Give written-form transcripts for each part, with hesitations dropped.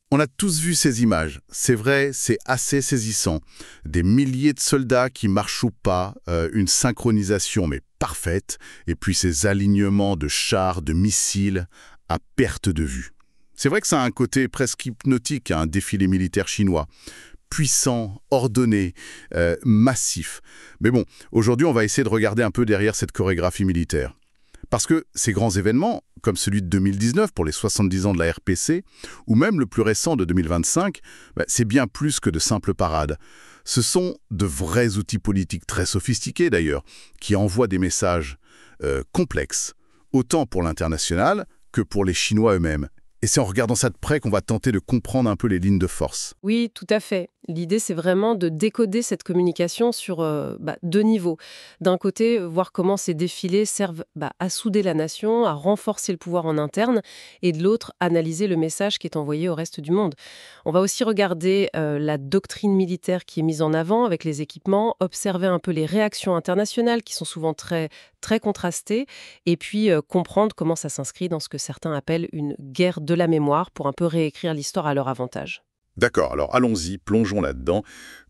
On a tous vu ces images. C'est vrai, c'est assez saisissant. Des milliers de soldats qui marchent ou pas, une synchronisation mais parfaite, et puis ces alignements de chars, de missiles, à perte de vue. C'est vrai que ça a un côté presque hypnotique, un défilé militaire chinois. Puissant, ordonné, massif. Mais bon, aujourd'hui, on va essayer de regarder un peu derrière cette chorégraphie militaire. Parce que ces grands événements, comme celui de 2019 pour les 70 ans de la RPC, ou même le plus récent de 2025, c'est bien plus que de simples parades. Ce sont de vrais outils politiques très sophistiqués d'ailleurs, qui envoient des messages complexes, autant pour l'international que pour les Chinois eux-mêmes. Et c'est en regardant ça de près qu'on va tenter de comprendre un peu les lignes de force. Oui, tout à fait. L'idée, c'est vraiment de décoder cette communication sur deux niveaux. D'un côté, voir comment ces défilés servent à souder la nation, à renforcer le pouvoir en interne, et de l'autre, analyser le message qui est envoyé au reste du monde. On va aussi regarder la doctrine militaire qui est mise en avant avec les équipements, observer un peu les réactions internationales qui sont souvent très, très contrastées, et puis comprendre comment ça s'inscrit dans ce que certains appellent une guerre de la mémoire pour un peu réécrire l'histoire à leur avantage. D'accord, alors allons-y, plongeons là-dedans.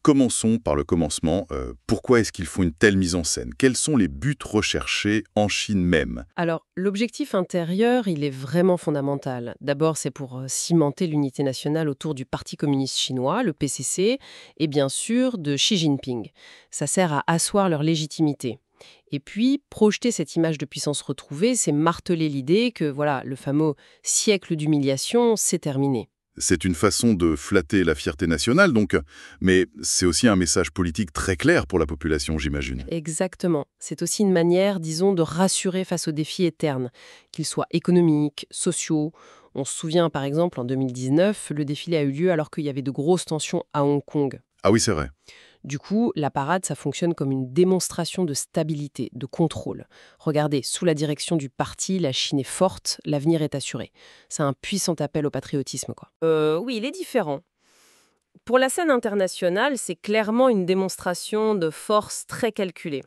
Commençons par le commencement. Pourquoi est-ce qu'ils font une telle mise en scène? Quels sont les buts recherchés en Chine même? Alors, l'objectif intérieur, il est vraiment fondamental. D'abord, c'est pour cimenter l'unité nationale autour du Parti communiste chinois, le PCC, et bien sûr de Xi Jinping. Ça sert à asseoir leur légitimité. Et puis, projeter cette image de puissance retrouvée, c'est marteler l'idée que, voilà, le fameux siècle d'humiliation, c'est terminé. C'est une façon de flatter la fierté nationale, donc, mais c'est aussi un message politique très clair pour la population, j'imagine. Exactement. C'est aussi une manière, disons, de rassurer face aux défis éternes, qu'ils soient économiques, sociaux. On se souvient, par exemple, en 2019, le défilé a eu lieu alors qu'il y avait de grosses tensions à Hong Kong. Ah oui, c'est vrai. Du coup, la parade, ça fonctionne comme une démonstration de stabilité, de contrôle. Regardez, sous la direction du parti, la Chine est forte, l'avenir est assuré. C'est un puissant appel au patriotisme, quoi. Oui, il est différent. Pour la scène internationale, c'est clairement une démonstration de force très calculée.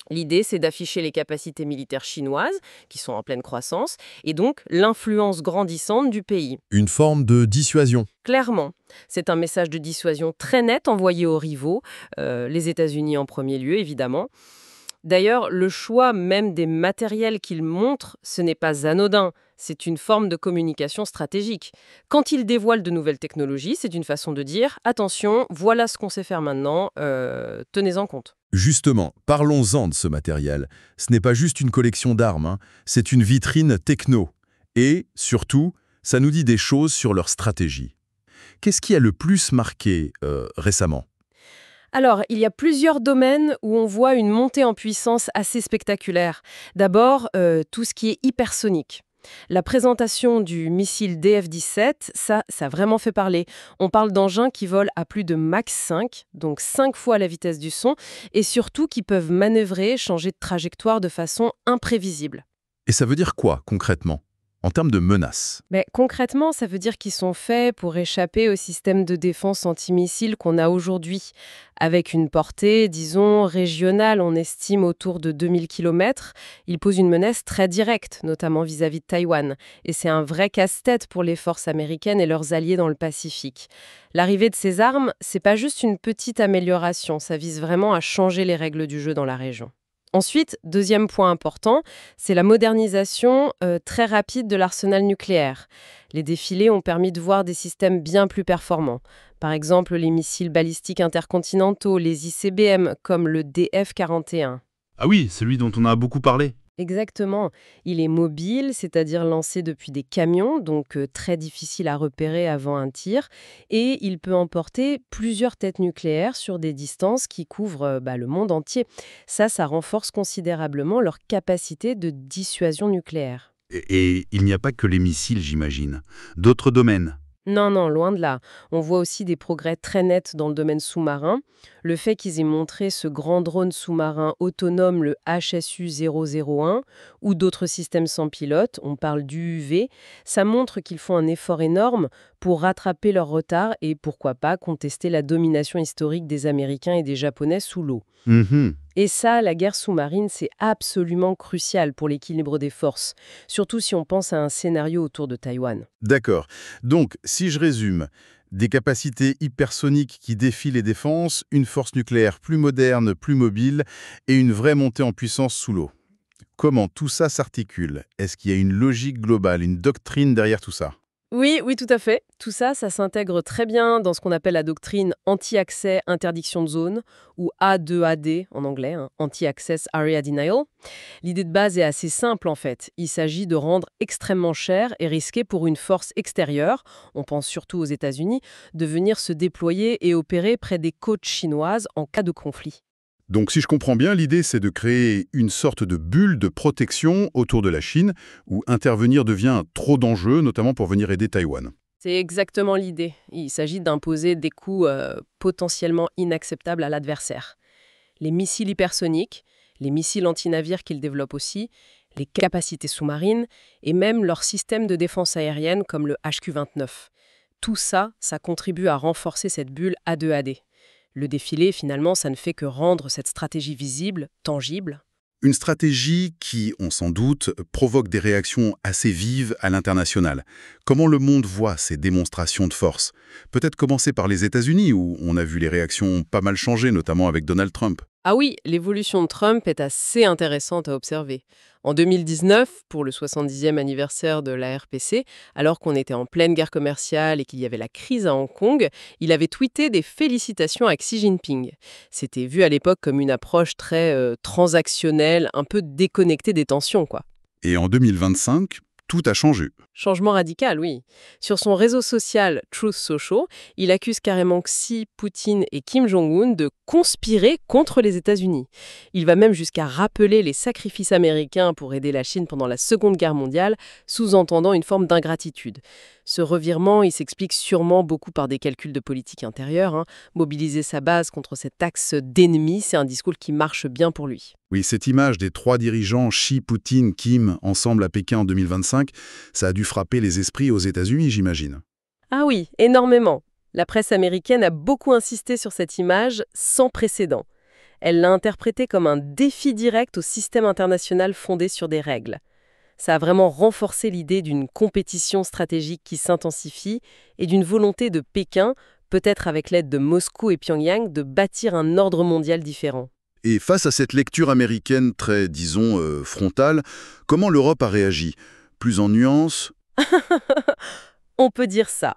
L'idée, c'est d'afficher les capacités militaires chinoises, qui sont en pleine croissance, et donc l'influence grandissante du pays. Une forme de dissuasion. Clairement, c'est un message de dissuasion très net envoyé aux rivaux, les États-Unis en premier lieu, évidemment. D'ailleurs, le choix même des matériels qu'ils montrent, ce n'est pas anodin, c'est une forme de communication stratégique. Quand ils dévoilent de nouvelles technologies, c'est une façon de dire « Attention, voilà ce qu'on sait faire maintenant, tenez-en compte ». Justement, parlons-en de ce matériel. Ce n'est pas juste une collection d'armes, hein, c'est une vitrine techno. Et, surtout, ça nous dit des choses sur leur stratégie. Qu'est-ce qui a le plus marqué récemment? Alors, il y a plusieurs domaines où on voit une montée en puissance assez spectaculaire. D'abord, tout ce qui est hypersonique. La présentation du missile DF-17, ça a vraiment fait parler. On parle d'engins qui volent à plus de Mach 5, donc 5 fois la vitesse du son, et surtout qui peuvent manœuvrer, changer de trajectoire de façon imprévisible. Et ça veut dire quoi, concrètement, en termes de menaces? Mais concrètement, ça veut dire qu'ils sont faits pour échapper au système de défense antimissile qu'on a aujourd'hui, avec une portée, disons, régionale, on estime autour de 2000 km. Ils posent une menace très directe, notamment vis-à-vis de Taïwan. Et c'est un vrai casse-tête pour les forces américaines et leurs alliés dans le Pacifique. L'arrivée de ces armes, c'est pas juste une petite amélioration, ça vise vraiment à changer les règles du jeu dans la région. Ensuite, deuxième point important, c'est la modernisation très rapide de l'arsenal nucléaire. Les défilés ont permis de voir des systèmes bien plus performants. Par exemple, les missiles balistiques intercontinentaux, les ICBM, comme le DF-41. Ah oui, celui dont on a beaucoup parlé. Exactement. Il est mobile, c'est-à-dire lancé depuis des camions, donc très difficile à repérer avant un tir. Et il peut emporter plusieurs têtes nucléaires sur des distances qui couvrent le monde entier. Ça renforce considérablement leur capacité de dissuasion nucléaire. Et il n'y a pas que les missiles, j'imagine. D'autres domaines. Non, loin de là. On voit aussi des progrès très nets dans le domaine sous-marin. Le fait qu'ils aient montré ce grand drone sous-marin autonome, le HSU-001, ou d'autres systèmes sans pilote, on parle d'UUV, ça montre qu'ils font un effort énorme pour rattraper leur retard et pourquoi pas contester la domination historique des Américains et des Japonais sous l'eau. Mhm. Et ça, la guerre sous-marine, c'est absolument crucial pour l'équilibre des forces, surtout si on pense à un scénario autour de Taïwan. D'accord. Donc, si je résume, des capacités hypersoniques qui défient les défenses, une force nucléaire plus moderne, plus mobile, et une vraie montée en puissance sous l'eau. Comment tout ça s'articule? Est-ce qu'il y a une logique globale, une doctrine derrière tout ça? Oui, oui, tout à fait. Tout ça, ça s'intègre très bien dans ce qu'on appelle la doctrine anti-accès interdiction de zone, ou A2AD en anglais, hein, Anti-Access Area Denial. L'idée de base est assez simple en fait. Il s'agit de rendre extrêmement cher et risqué pour une force extérieure, on pense surtout aux États-Unis, de venir se déployer et opérer près des côtes chinoises en cas de conflit. Donc si je comprends bien, l'idée c'est de créer une sorte de bulle de protection autour de la Chine, où intervenir devient trop d'enjeux, notamment pour venir aider Taïwan. C'est exactement l'idée. Il s'agit d'imposer des coûts potentiellement inacceptables à l'adversaire. Les missiles hypersoniques, les missiles antinavires qu'ils développent aussi, les capacités sous-marines et même leur système de défense aérienne comme le HQ-29. Tout ça, ça contribue à renforcer cette bulle A2AD. Le défilé, finalement, ça ne fait que rendre cette stratégie visible, tangible. Une stratégie qui, on s'en doute, provoque des réactions assez vives à l'international. Comment le monde voit ces démonstrations de force? Peut-être commencer par les États-Unis, où on a vu les réactions pas mal changer, notamment avec Donald Trump. Ah oui, l'évolution de Trump est assez intéressante à observer. En 2019, pour le 70e anniversaire de la RPC, alors qu'on était en pleine guerre commerciale et qu'il y avait la crise à Hong Kong, il avait tweeté des félicitations à Xi Jinping. C'était vu à l'époque comme une approche très transactionnelle, un peu déconnectée des tensions, quoi. Et en 2025, tout a changé. Changement radical, oui. Sur son réseau social Truth Social, il accuse carrément Xi, Poutine et Kim Jong-un de conspirer contre les États-Unis. Il va même jusqu'à rappeler les sacrifices américains pour aider la Chine pendant la Seconde Guerre mondiale, sous-entendant une forme d'ingratitude. Ce revirement, il s'explique sûrement beaucoup par des calculs de politique intérieure, hein. Mobiliser sa base contre cet axe d'ennemis, c'est un discours qui marche bien pour lui. Oui, cette image des trois dirigeants, Xi, Poutine, Kim, ensemble à Pékin en 2025, ça a dû frapper les esprits aux États-Unis, j'imagine. Ah oui, énormément. La presse américaine a beaucoup insisté sur cette image sans précédent. Elle l'a interprétée comme un défi direct au système international fondé sur des règles. Ça a vraiment renforcé l'idée d'une compétition stratégique qui s'intensifie et d'une volonté de Pékin, peut-être avec l'aide de Moscou et Pyongyang, de bâtir un ordre mondial différent. Et face à cette lecture américaine très, disons, frontale, comment l'Europe a réagi? Plus en nuances? On peut dire ça.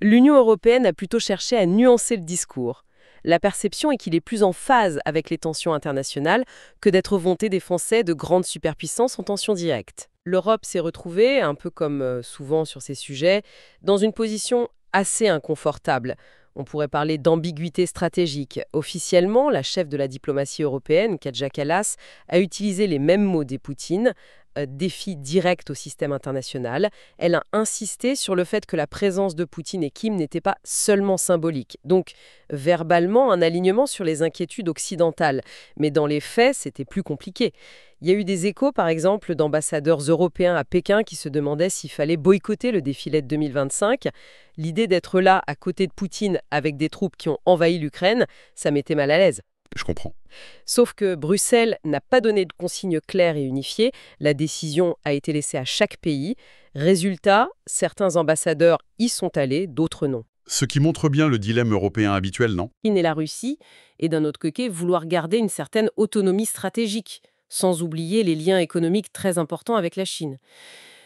L'Union européenne a plutôt cherché à nuancer le discours. La perception est qu'il est plus en phase avec les tensions internationales que d'être vanté des Français de grandes superpuissances en tension directe. L'Europe s'est retrouvée, un peu comme souvent sur ces sujets, dans une position assez inconfortable. On pourrait parler d'ambiguïté stratégique. Officiellement, la chef de la diplomatie européenne, Kaja Kallas, a utilisé les mêmes mots des Poutine, défi direct au système international. Elle a insisté sur le fait que la présence de Poutine et Kim n'était pas seulement symbolique. Donc, verbalement, un alignement sur les inquiétudes occidentales. Mais dans les faits, c'était plus compliqué. Il y a eu des échos, par exemple, d'ambassadeurs européens à Pékin qui se demandaient s'il fallait boycotter le défilé de 2025. L'idée d'être là, à côté de Poutine, avec des troupes qui ont envahi l'Ukraine, ça mettait mal à l'aise. Je comprends. Sauf que Bruxelles n'a pas donné de consignes claires et unifiées. La décision a été laissée à chaque pays. Résultat, certains ambassadeurs y sont allés, d'autres non. Ce qui montre bien le dilemme européen habituel, non? Chine et la Russie, et d'un autre côté, vouloir garder une certaine autonomie stratégique, sans oublier les liens économiques très importants avec la Chine.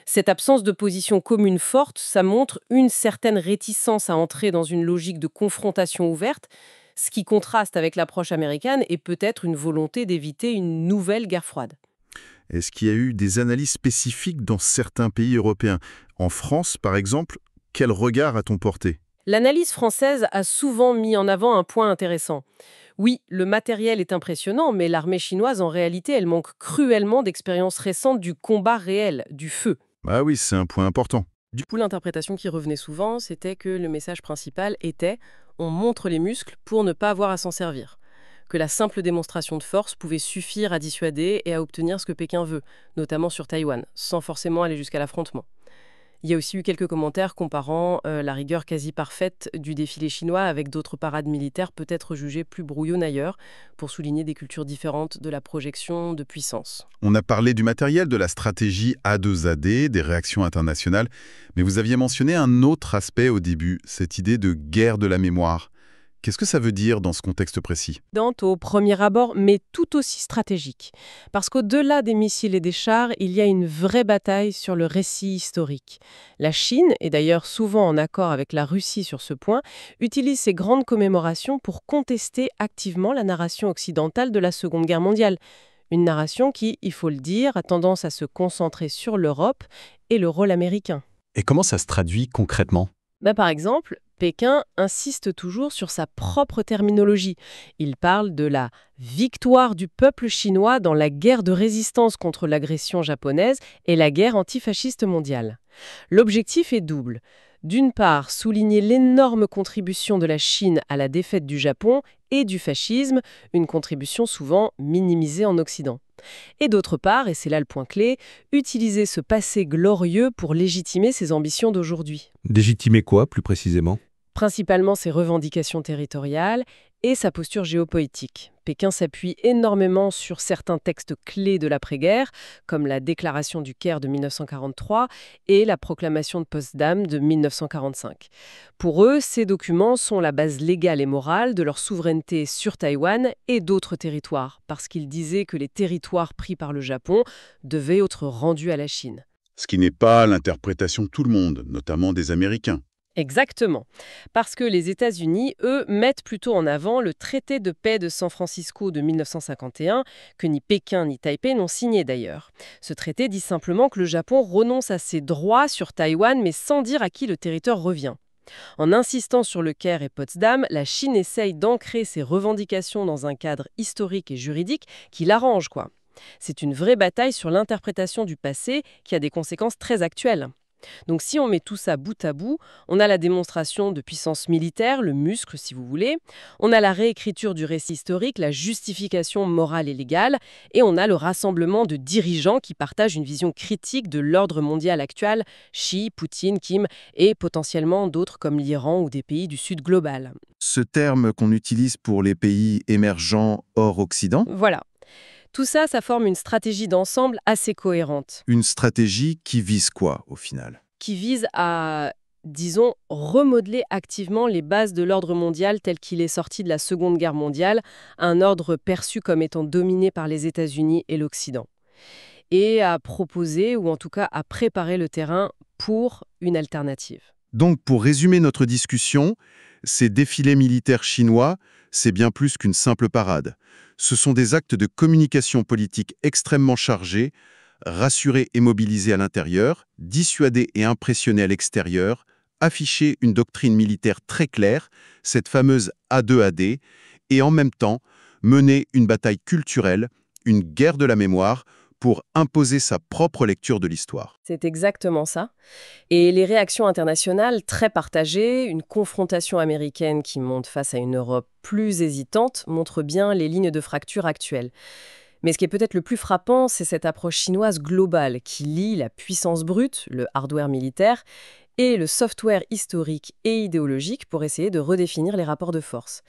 Cette absence de position commune forte, ça montre une certaine réticence à entrer dans une logique de confrontation ouverte, ce qui contraste avec l'approche américaine et peut-être une volonté d'éviter une nouvelle guerre froide. Est-ce qu'il y a eu des analyses spécifiques dans certains pays européens? En France, par exemple, quel regard a-t-on porté? L'analyse française a souvent mis en avant un point intéressant. Oui, le matériel est impressionnant, mais l'armée chinoise, en réalité, elle manque cruellement d'expériences récentes du combat réel, du feu. Ah oui, c'est un point important. Du coup, l'interprétation qui revenait souvent, c'était que le message principal était « on montre les muscles pour ne pas avoir à s'en servir ». Que la simple démonstration de force pouvait suffire à dissuader et à obtenir ce que Pékin veut, notamment sur Taïwan, sans forcément aller jusqu'à l'affrontement. Il y a aussi eu quelques commentaires comparant la rigueur quasi parfaite du défilé chinois avec d'autres parades militaires peut-être jugées plus brouillonnes ailleurs, pour souligner des cultures différentes de la projection de puissance. On a parlé du matériel, de la stratégie A2AD, des réactions internationales, mais vous aviez mentionné un autre aspect au début, cette idée de guerre de la mémoire. Qu'est-ce que ça veut dire dans ce contexte précis? Évidente au premier abord, mais tout aussi stratégique. Parce qu'au-delà des missiles et des chars, il y a une vraie bataille sur le récit historique. La Chine, et d'ailleurs souvent en accord avec la Russie sur ce point, utilise ces grandes commémorations pour contester activement la narration occidentale de la Seconde Guerre mondiale. Une narration qui, il faut le dire, a tendance à se concentrer sur l'Europe et le rôle américain. Et comment ça se traduit concrètement? Par exemple, Pékin insiste toujours sur sa propre terminologie. Il parle de la victoire du peuple chinois dans la guerre de résistance contre l'agression japonaise et la guerre antifasciste mondiale. L'objectif est double. D'une part, souligner l'énorme contribution de la Chine à la défaite du Japon et du fascisme, une contribution souvent minimisée en Occident. Et d'autre part, et c'est là le point clé, utiliser ce passé glorieux pour légitimer ses ambitions d'aujourd'hui. Légitimer quoi, plus précisément? Principalement ses revendications territoriales et sa posture géopolitique. Pékin s'appuie énormément sur certains textes clés de l'après-guerre, comme la déclaration du Caire de 1943 et la proclamation de Potsdam de 1945. Pour eux, ces documents sont la base légale et morale de leur souveraineté sur Taïwan et d'autres territoires, parce qu'ils disaient que les territoires pris par le Japon devaient être rendus à la Chine. Ce qui n'est pas l'interprétation de tout le monde, notamment des Américains. Exactement. Parce que les États-Unis, eux, mettent plutôt en avant le traité de paix de San Francisco de 1951, que ni Pékin ni Taipei n'ont signé d'ailleurs. Ce traité dit simplement que le Japon renonce à ses droits sur Taïwan, mais sans dire à qui le territoire revient. En insistant sur le Caire et Potsdam, la Chine essaye d'ancrer ses revendications dans un cadre historique et juridique qui l'arrange, quoi. C'est une vraie bataille sur l'interprétation du passé qui a des conséquences très actuelles. Donc si on met tout ça bout à bout, on a la démonstration de puissance militaire, le muscle si vous voulez, on a la réécriture du récit historique, la justification morale et légale, et on a le rassemblement de dirigeants qui partagent une vision critique de l'ordre mondial actuel, Xi, Poutine, Kim, et potentiellement d'autres comme l'Iran ou des pays du Sud global. Ce terme qu'on utilise pour les pays émergents hors Occident? Voilà. Tout ça, ça forme une stratégie d'ensemble assez cohérente. Une stratégie qui vise quoi, au final? Qui vise à, disons, remodeler activement les bases de l'ordre mondial tel qu'il est sorti de la Seconde Guerre mondiale, un ordre perçu comme étant dominé par les États-Unis et l'Occident. Et à proposer, ou en tout cas à préparer le terrain pour une alternative. Donc, pour résumer notre discussion, ces défilés militaires chinois, c'est bien plus qu'une simple parade. Ce sont des actes de communication politique extrêmement chargés, rassurer et mobiliser à l'intérieur, dissuader et impressionner à l'extérieur, afficher une doctrine militaire très claire, cette fameuse A2AD, et en même temps mener une bataille culturelle, une guerre de la mémoire, pour imposer sa propre lecture de l'histoire. C'est exactement ça. Et les réactions internationales très partagées, une confrontation américaine qui monte face à une Europe plus hésitante, montrent bien les lignes de fracture actuelles. Mais ce qui est peut-être le plus frappant, c'est cette approche chinoise globale qui lie la puissance brute, le hardware militaire, et le software historique et idéologique pour essayer de redéfinir les rapports de force.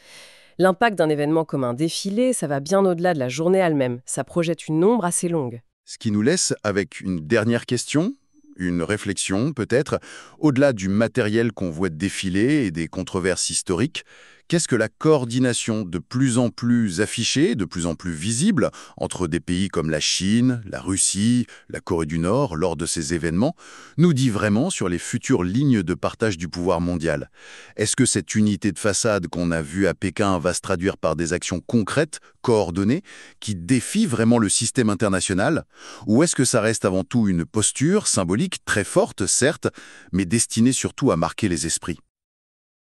L'impact d'un événement comme un défilé, ça va bien au-delà de la journée elle-même. Ça projette une ombre assez longue. Ce qui nous laisse avec une dernière question, une réflexion peut-être, au-delà du matériel qu'on voit défiler et des controverses historiques, qu'est-ce que la coordination de plus en plus affichée, de plus en plus visible entre des pays comme la Chine, la Russie, la Corée du Nord lors de ces événements, nous dit vraiment sur les futures lignes de partage du pouvoir mondial? Est-ce que cette unité de façade qu'on a vue à Pékin va se traduire par des actions concrètes, coordonnées, qui défient vraiment le système international? Ou est-ce que ça reste avant tout une posture symbolique très forte, certes, mais destinée surtout à marquer les esprits?